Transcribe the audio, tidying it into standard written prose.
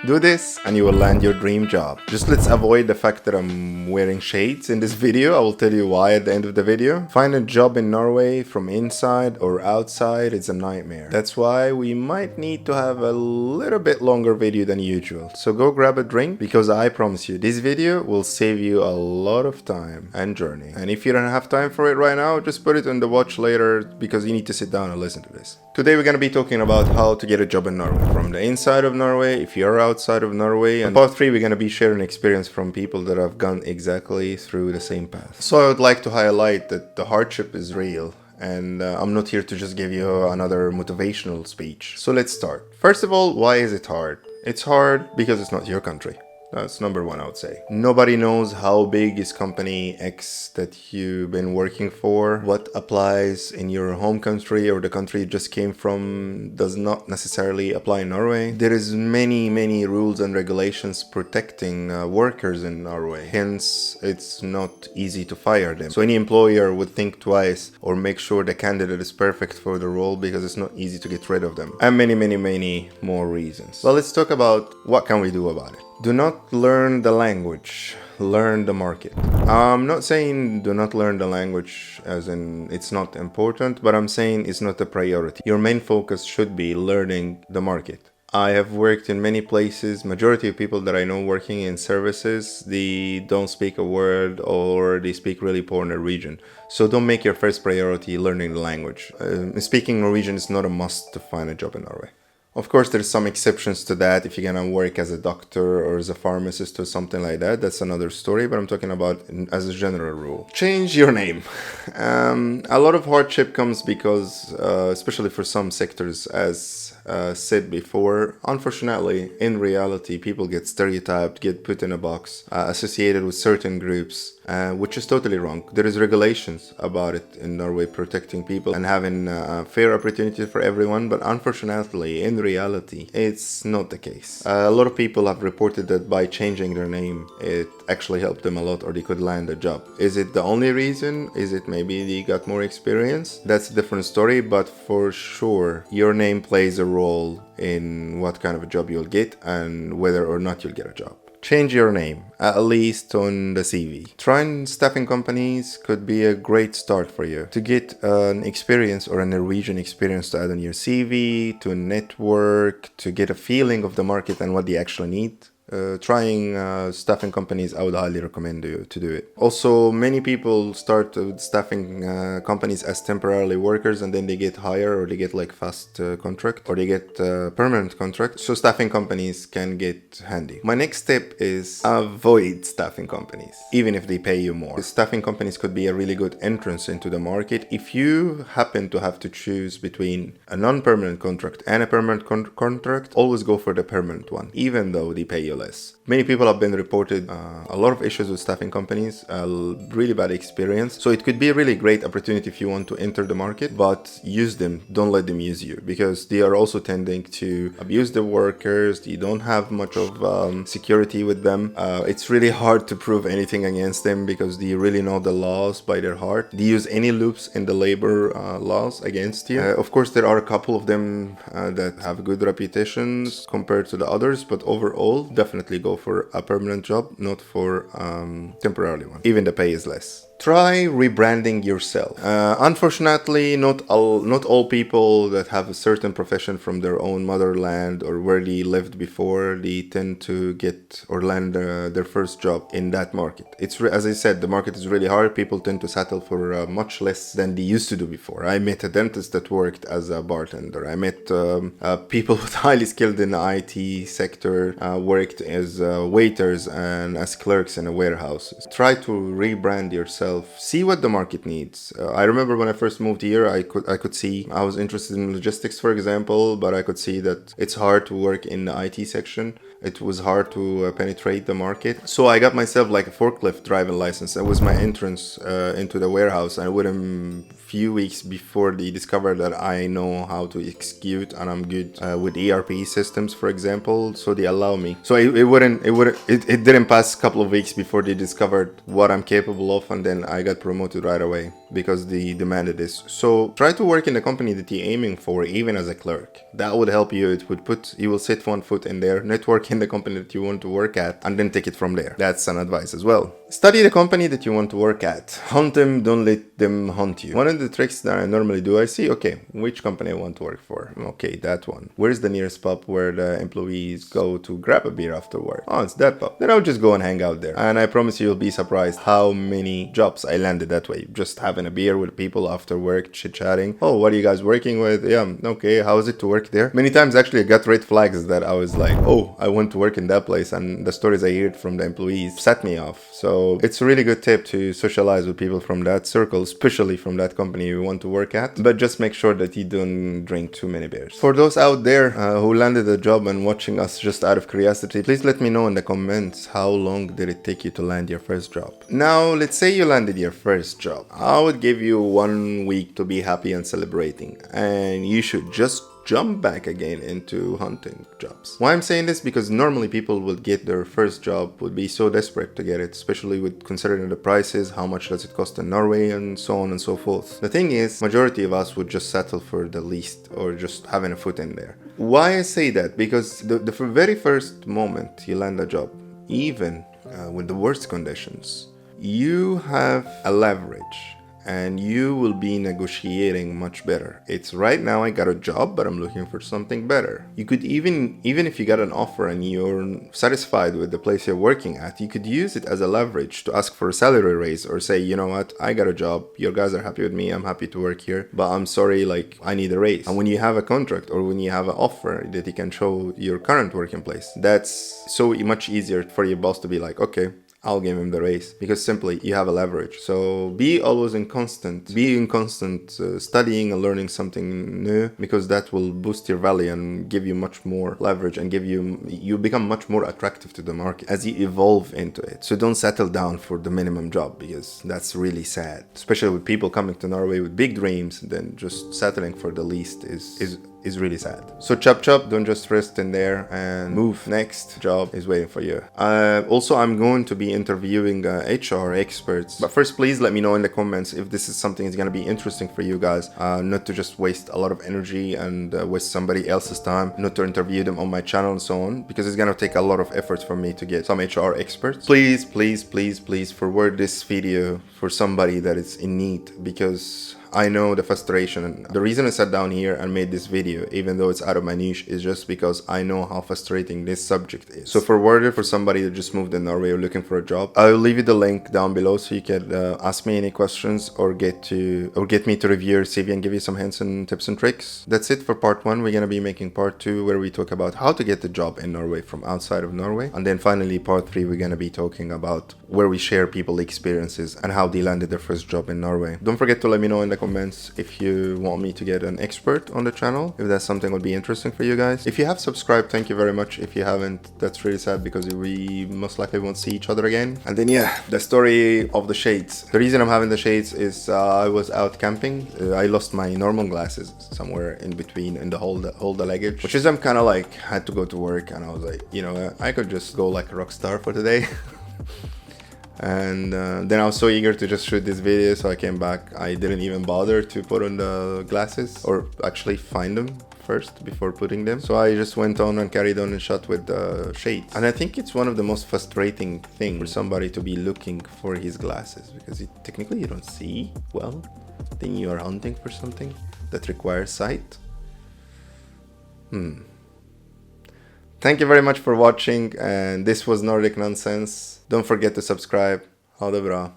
Do this and you will land your dream job. Just let's avoid the fact that I'm wearing shades in this video. I will tell you why at the end of the video. Find a job in Norway from inside or outside, it's a nightmare. That's why we might need to have a little bit longer video than usual. So go grab a drink, because I promise you this video will save you a lot of time and journey. And if you don't have time for it right now, just put it on the watch later, because you need to sit down and listen to this. Today we're going to be talking about how to get a job in Norway. From the inside of Norway, if you're outside of Norway. And part 3, we're going to be sharing experience from people that have gone exactly through the same path. So I would like to highlight that the hardship is real. And I'm not here to just give you another motivational speech. So let's start. First of all, why is it hard? It's hard because it's not your country. That's number one, I would say. Nobody knows how big is company X that you've been working for. What applies in your home country or the country you just came from does not necessarily apply in Norway. There is many rules and regulations protecting workers in Norway. Hence, it's not easy to fire them. So any employer would think twice or make sure the candidate is perfect for the role, because it's not easy to get rid of them. And many more reasons. Well, let's talk about what can we do about it. Do not learn the language, learn the market. I'm not saying do not learn the language as in it's not important, but I'm saying it's not a priority. Your main focus should be learning the market. I have worked in many places. Majority of people that I know working in services, they don't speak a word or they speak really poor Norwegian. So don't make your first priority learning the language. Speaking Norwegian is not a must to find a job in Norway. Of course, there's some exceptions to that. If you're gonna work as a doctor or as a pharmacist or something like that, that's another story, but I'm talking about as a general rule. Change your name. A lot of hardship comes because, especially for some sectors, as said before, unfortunately, in reality, people get stereotyped, get put in a box, associated with certain groups, which is totally wrong. There is regulations about it in Norway protecting people and having fair opportunity for everyone, but unfortunately, in reality, it's not the case. A lot of people have reported that by changing their name, it actually helped them a lot, or they could land a job. Is it the only reason? Is it maybe they got more experience? That's a different story, but for sure, your name plays a role in what kind of a job you'll get and whether or not you'll get a job. Change your name, at least on the CV. Trying staffing companies could be a great start for you to get an experience or a Norwegian experience to add on your CV, to network, to get a feeling of the market and what they actually need. Trying staffing companies, I would highly recommend you to do it. Also, many people start with staffing companies as temporarily workers, and then they get hired or they get like fast contract, or they get permanent contract. So staffing companies can get handy. My next step is avoid staffing companies, even if they pay you more. Staffing companies could be a really good entrance into the market. If you happen to have to choose between a non-permanent contract and a permanent contract, always go for the permanent one, even though they pay you less. Many people have been reported a lot of issues with staffing companies, really bad experience. So it could be a really great opportunity if you want to enter the market, but use them. Don't let them use you, because they are also tending to abuse the workers. You don't have much of security with them. It's really hard to prove anything against them because they really know the laws by their heart. They use any loops in the labor laws against you. Of course, there are a couple of them that have good reputations compared to the others, but overall, definitely go for a permanent job, not for temporarily one. Even the pay is less. Try rebranding yourself. Unfortunately, not all people that have a certain profession from their own motherland or where they lived before, they tend to get or land their first job in that market. As I said, the market is really hard. People tend to settle for much less than they used to do before. I met a dentist that worked as a bartender. I met people with highly skilled in the IT sector, worked as waiters and as clerks in a warehouse. Try to rebrand yourself. See what the market needs. I remember when I first moved here, I could see I was interested in logistics, for example, but I could see that it's hard to work in the IT section. It was hard to penetrate the market. So I got myself like a forklift driving license. That was my entrance into the warehouse. And within a few weeks before they discovered that I know how to execute and I'm good with ERP systems, for example. So they allow me. So it didn't pass a couple of weeks before they discovered what I'm capable of. And then and I got promoted right away because they demanded this. So try to work in the company that you're aiming for, even as a clerk. That would help you. It would put, you will set one foot in there, network in the company that you want to work at, and then take it from there. That's an advice as well. Study the company that you want to work at. Hunt them, don't let them hunt you. One of the tricks that I normally do, I see, okay, which company I want to work for. Okay, that one. Where's the nearest pub where the employees go to grab a beer after work? Oh, it's that pub. Then I'll just go and hang out there. And I promise you'll be surprised how many jobs I landed that way. Just having a beer with people after work, chit-chatting. Oh, what are you guys working with? Yeah, okay, how is it to work there? Many times actually I got red flags that I was like, oh, I want to work in that place, and the stories I heard from the employees set me off. So it's a really good tip to socialize with people from that circle, especially from that company you want to work at, but just make sure that you don't drink too many beers. For those out there who landed a job and watching us just out of curiosity, please let me know in the comments how long did it take you to land your first job. Now, let's say you landed your first job. I would give you 1 week to be happy and celebrating, and you should just jump back again into hunting jobs. Why I'm saying this? Because normally people will get their first job, would be so desperate to get it, especially with considering the prices, how much does it cost in Norway, and so on and so forth. The thing is, majority of us would just settle for the least, or just having a foot in there. Why I say that? Because the very first moment you land a job, even with the worst conditions, you have a leverage and you will be negotiating much better. It's right now I got a job, but I'm looking for something better. You could even if you got an offer and you're satisfied with the place you're working at, you could use it as a leverage to ask for a salary raise, or say, you know what, I got a job, you guys are happy with me, I'm happy to work here, but I'm sorry, like, I need a raise. And when you have a contract or when you have an offer that you can show your current working place, that's so much easier for your boss to be like, okay, I'll give him the raise, because simply you have a leverage. So be always in constant studying and learning something new, because that will boost your value and give you much more leverage and you become much more attractive to the market as you evolve into it. So don't settle down for the minimum job, because that's really sad, especially with people coming to Norway with big dreams. Then just settling for the least is really sad. So chop, don't just rest in there and move. Next job is waiting for you. Also, I'm going to be interviewing HR experts, but first please let me know in the comments if this is something that's going to be interesting for you guys, not to just waste a lot of energy and waste somebody else's time, not to interview them on my channel and so on, because it's going to take a lot of effort for me to get some HR experts. Please forward this video for somebody that is in need, because I know the frustration, and the reason I sat down here and made this video, even though it's out of my niche, is just because I know how frustrating this subject is. So forward it for somebody that just moved in Norway or looking for a job. I'll leave you the link down below so you can ask me any questions or get me to review your CV and give you some hints and tips and tricks. That's it for part 1. We're gonna be making part 2, where we talk about how to get a job in Norway from outside of Norway, and then finally part 3, we're gonna be talking about where we share people experiences and how they landed their first job in Norway. Don't forget to let me know in the comments if you want me to get an expert on the channel, if that's something that would be interesting for you guys. If you have subscribed, thank you very much. If you haven't, that's really sad, because we most likely won't see each other again. And then yeah, the story of the shades. The reason I'm having the shades is I was out camping. I lost my normal glasses somewhere in between in the hold the luggage, which is I'm kind of like had to go to work, and I was like, you know, I could just go like a rock star for today. And then I was so eager to just shoot this video, so I came back. I didn't even bother to put on the glasses, or actually find them first before putting them. So I just went on and carried on and shot with the shades. And I think it's one of the most frustrating things for somebody to be looking for his glasses, because technically you don't see well, then you are hunting for something that requires sight. Thank you very much for watching, and this was Nordic Nonsense. Don't forget to subscribe. Ha det bra.